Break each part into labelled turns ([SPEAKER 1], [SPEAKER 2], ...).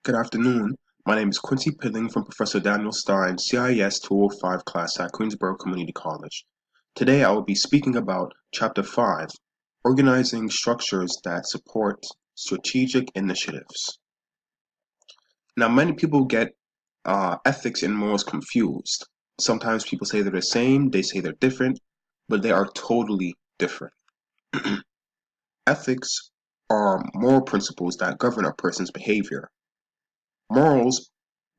[SPEAKER 1] Good afternoon. My name is Quincy Pilling from Professor Daniel Stein, CIS 205 class at Queensborough Community College. Today I will be speaking about Chapter 5, Organizing Structures that Support Strategic Initiatives. Now, many people get ethics and morals confused. Sometimes people say they're the same, they say they're different, but they are totally different. Ethics are moral principles that govern a person's behavior. Morals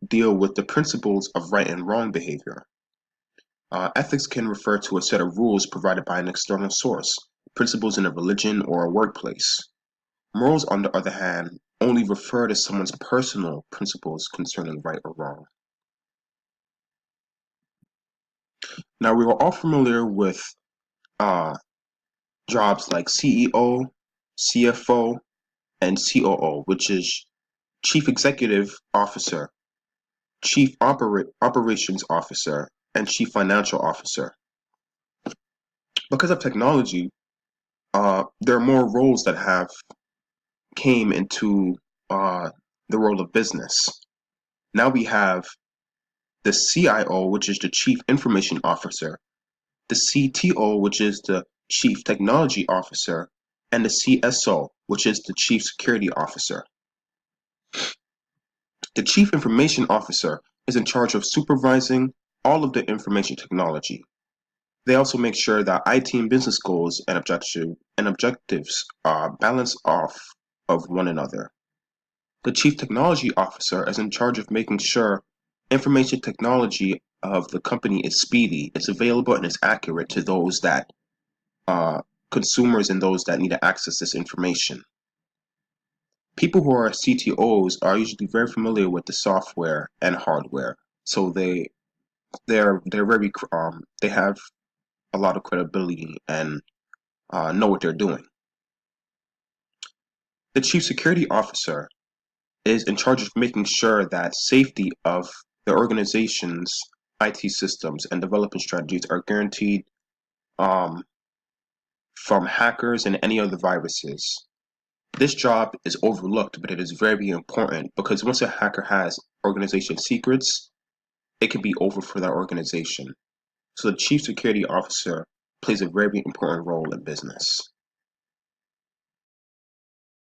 [SPEAKER 1] deal with the principles of right and wrong behavior. Ethics can refer to a set of rules provided by an external source, principles in a religion or a workplace. Morals, on the other hand, only refer to someone's personal principles concerning right or wrong. Now, we are all familiar with uh, jobs like CEO, CFO, and COO, which is Chief Executive Officer, Chief Operations Officer, and Chief Financial Officer. Because of technology, there are more roles that have came into the role of business. Now we have the CIO, which is the Chief Information Officer, the CTO, which is the Chief Technology Officer, and the CSO, which is the Chief Security Officer. The Chief Information Officer is in charge of supervising all of the information technology. They also make sure that IT and business goals and objectives balance off of one another. The Chief Technology Officer is in charge of making sure information technology of the company is speedy, it's available, and is accurate to those that consumers and those that need to access this information. People who are CTOs are usually very familiar with the software and hardware, so they're very they have a lot of credibility and know what they're doing. The Chief Security Officer is in charge of making sure that safety of the organization's IT systems and development strategies are guaranteed from hackers and any other viruses. This job is overlooked, but it is very important because once a hacker has organization secrets, it can be over for that organization. So the Chief Security Officer plays a very important role in business.